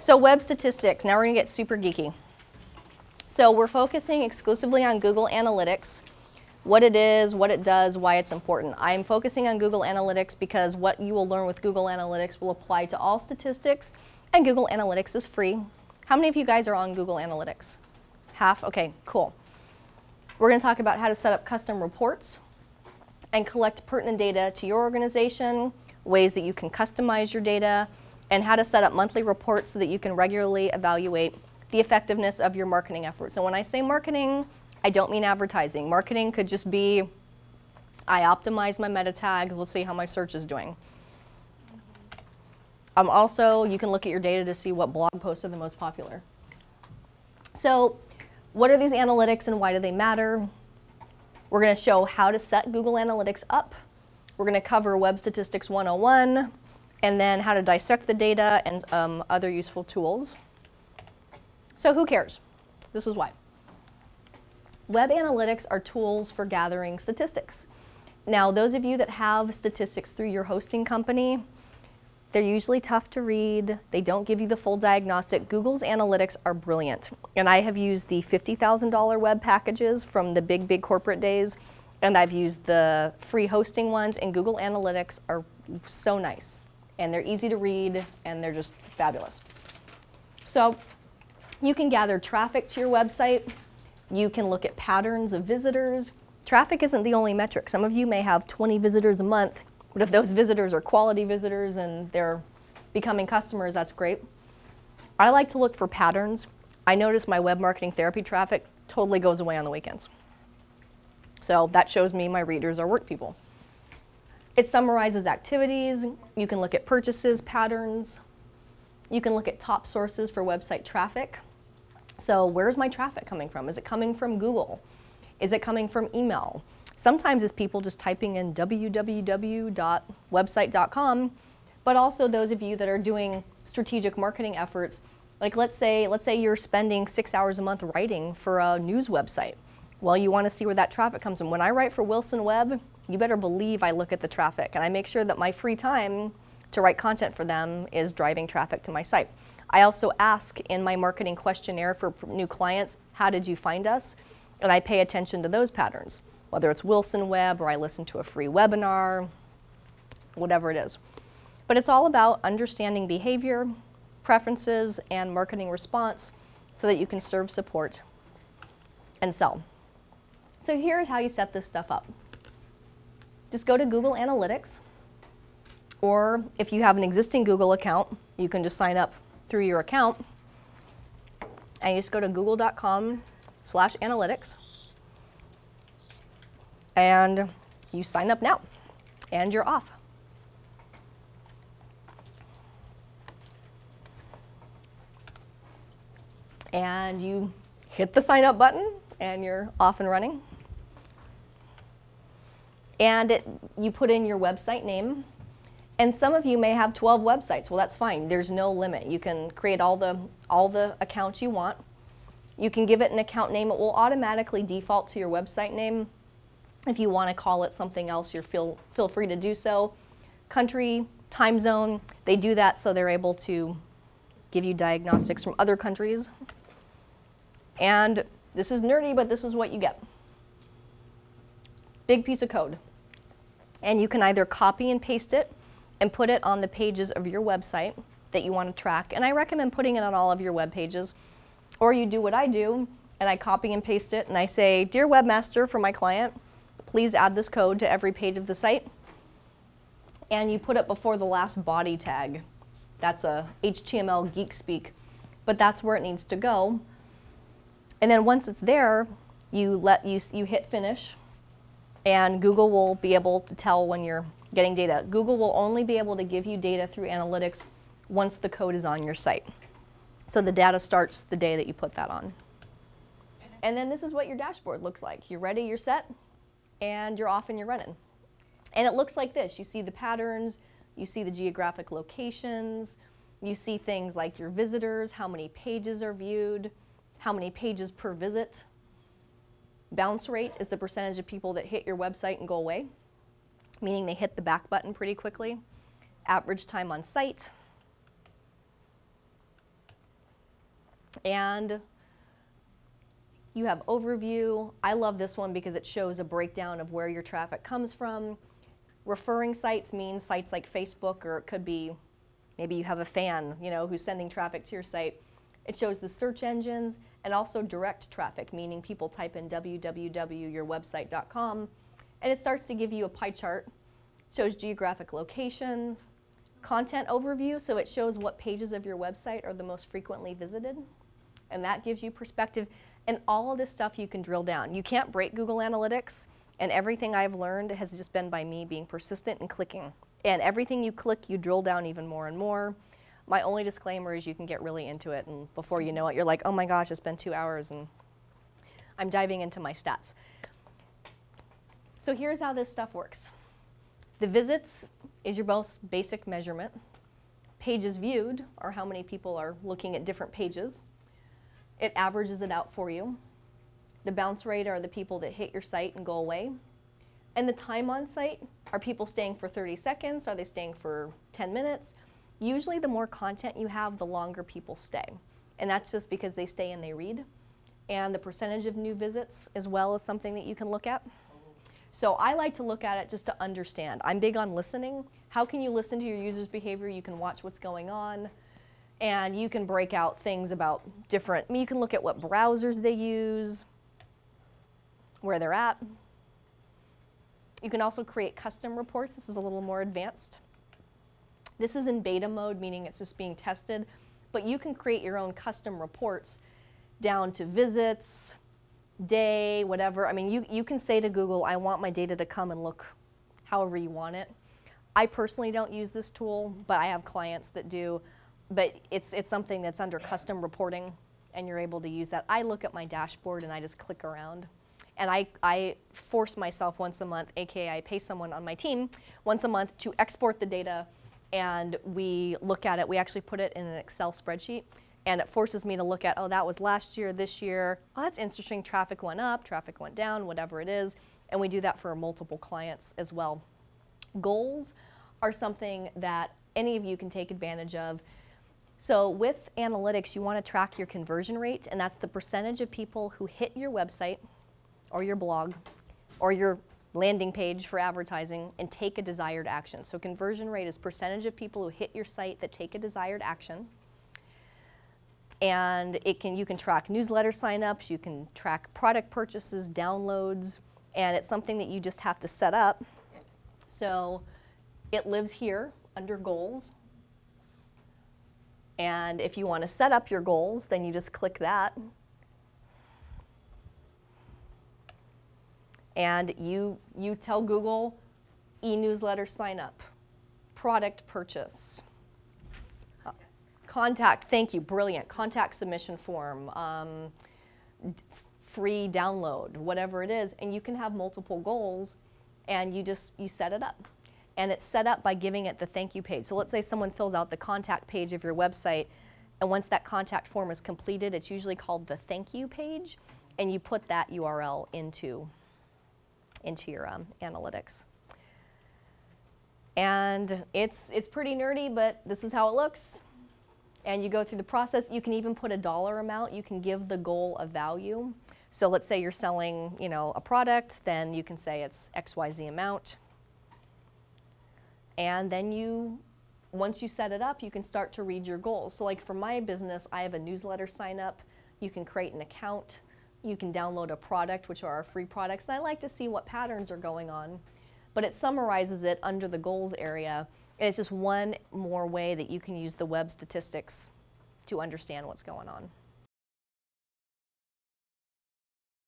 So web statistics, now we're gonna get super geeky. So we're focusing exclusively on Google Analytics, what it is, what it does, why it's important. I'm focusing on Google Analytics because what you will learn with Google Analytics will apply to all statistics, and Google Analytics is free. How many of you guys are on Google Analytics? Half? Okay, cool. We're gonna talk about how to set up custom reports and collect pertinent data to your organization, ways that you can customize your data, and how to set up monthly reports so that you can regularly evaluate the effectiveness of your marketing efforts. And when I say marketing, I don't mean advertising. Marketing could just be, I optimize my meta tags, let's see how my search is doing. Also, you can look at your data to see what blog posts are the most popular. So, what are these analytics and why do they matter? We're going to show how to set Google Analytics up. We're going to cover Web Statistics 101, and then how to dissect the data and other useful tools. So who cares? This is why. Web analytics are tools for gathering statistics. Now, those of you that have statistics through your hosting company, they're usually tough to read. They don't give you the full diagnostic. Google's analytics are brilliant. And I have used the $50,000 web packages from the big corporate days, and I've used the free hosting ones, and Google Analytics are so nice. And they're easy to read, and they're just fabulous. So you can gather traffic to your website. You can look at patterns of visitors. Traffic isn't the only metric. Some of you may have 20 visitors a month, but if those visitors are quality visitors and they're becoming customers, that's great. I like to look for patterns. I notice my web marketing therapy traffic totally goes away on the weekends. So that shows me my readers are work people. It summarizes activities. You can look at purchases, patterns. You can look at top sources for website traffic. So where's my traffic coming from? Is it coming from Google? Is it coming from email? Sometimes it's people just typing in www.website.com, but also those of you that are doing strategic marketing efforts, like let's say you're spending 6 hours a month writing for a news website. Well, you want to see where that traffic comes from. When I write for Wilson Web, you better believe I look at the traffic, and I make sure that my free time to write content for them is driving traffic to my site. I also ask in my marketing questionnaire for new clients, how did you find us? And I pay attention to those patterns, whether it's Wilson Web or I listen to a free webinar, whatever it is. But it's all about understanding behavior, preferences, and marketing response so that you can serve, support, and sell. So here's how you set this stuff up. Just go to Google Analytics, or if you have an existing Google account, you can just sign up through your account, and you just go to google.com/analytics, and you sign up now, and you're off. And you hit the sign up button, and you're off and running. And you put in your website name. And some of you may have 12 websites. Well, that's fine. There's no limit. You can create all the accounts you want. You can give it an account name. It will automatically default to your website name. If you want to call it something else, feel free to do so. Country, time zone, they do that so they're able to give you diagnostics from other countries. And this is nerdy, but this is what you get. Big piece of code. And you can either copy and paste it and put it on the pages of your website that you want to track. And I recommend putting it on all of your web pages. Or you do what I do, and I copy and paste it, and I say, "Dear webmaster, for my client, please add this code to every page of the site." And you put it before the last body tag. That's a HTML geek speak, but that's where it needs to go. And then once it's there, you hit finish, and Google will be able to tell when you're getting data. Google will only be able to give you data through analytics once the code is on your site. So the data starts the day that you put that on. And then this is what your dashboard looks like. You're ready, you're set, and you're off and you're running. And it looks like this. You see the patterns, you see the geographic locations, you see things like your visitors, how many pages are viewed, how many pages per visit. Bounce rate is the percentage of people that hit your website and go away, meaning they hit the back button pretty quickly. Average time on site. And you have overview. I love this one because it shows a breakdown of where your traffic comes from. Referring sites means sites like Facebook, or it could be maybe you have a fan, who's sending traffic to your site. It shows the search engines and also direct traffic, meaning people type in www.yourwebsite.com, and it starts to give you a pie chart. It shows geographic location, content overview, so it shows what pages of your website are the most frequently visited, and that gives you perspective. And all of this stuff you can drill down. You can't break Google Analytics, and everything I've learned has just been by me being persistent and clicking. And everything you click, you drill down even more and more. My only disclaimer is you can get really into it, and before you know it, you're like, oh my gosh, it's been 2 hours, and I'm diving into my stats. So here's how this stuff works. The visits is your most basic measurement. Pages viewed are how many people are looking at different pages. It averages it out for you. The bounce rate are the people that hit your site and go away. And the time on site, are people staying for 30 seconds? Are they staying for 10 minutes? Usually the more content you have, the longer people stay. And that's just because they stay and they read. And the percentage of new visits as well is something that you can look at. So I like to look at it just to understand. I'm big on listening. How can you listen to your users' behavior? You can watch what's going on. And you can break out things about different, you can look at what browsers they use, where they're at. You can also create custom reports. This is a little more advanced. This is in beta mode, meaning it's just being tested, but you can create your own custom reports down to visits, day, whatever. I mean, you can say to Google, I want my data to come and look however you want it. I personally don't use this tool, but I have clients that do. But it's something that's under custom reporting, and you're able to use that. I look at my dashboard and I just click around. And I force myself once a month, aka I pay someone on my team once a month to export the data, and we look at it. We actually put it in an Excel spreadsheet, and it forces me to look at, oh, that was last year, this year. Oh, that's interesting. Traffic went up, traffic went down, whatever it is. And we do that for multiple clients as well. Goals are something that any of you can take advantage of. So with analytics, you want to track your conversion rate, and that's the percentage of people who hit your website or your blog or your landing page for advertising and take a desired action. So conversion rate is percentage of people who hit your site that take a desired action. And you can track newsletter signups, you can track product purchases, downloads, and it's something that you just have to set up. So it lives here under goals. And if you want to set up your goals, then you just click that. And you tell Google, e-newsletter sign up, product purchase, contact, thank you, brilliant, contact submission form, free download, whatever it is. And you can have multiple goals, and you set it up. And it's set up by giving it the thank you page. So let's say someone fills out the contact page of your website, and once that contact form is completed, it's usually called the thank you page, and you put that URL into your analytics. And it's pretty nerdy, but this is how it looks. And you go through the process. You can even put a dollar amount. You can give the goal a value. So let's say you're selling, a product, then you can say it's XYZ amount. And then once you set it up, you can start to read your goals. So like for my business, I have a newsletter sign up. You can create an account. You can download a product, which are our free products. And I like to see what patterns are going on. But it summarizes it under the goals area. And it's just one more way that you can use the web statistics to understand what's going on.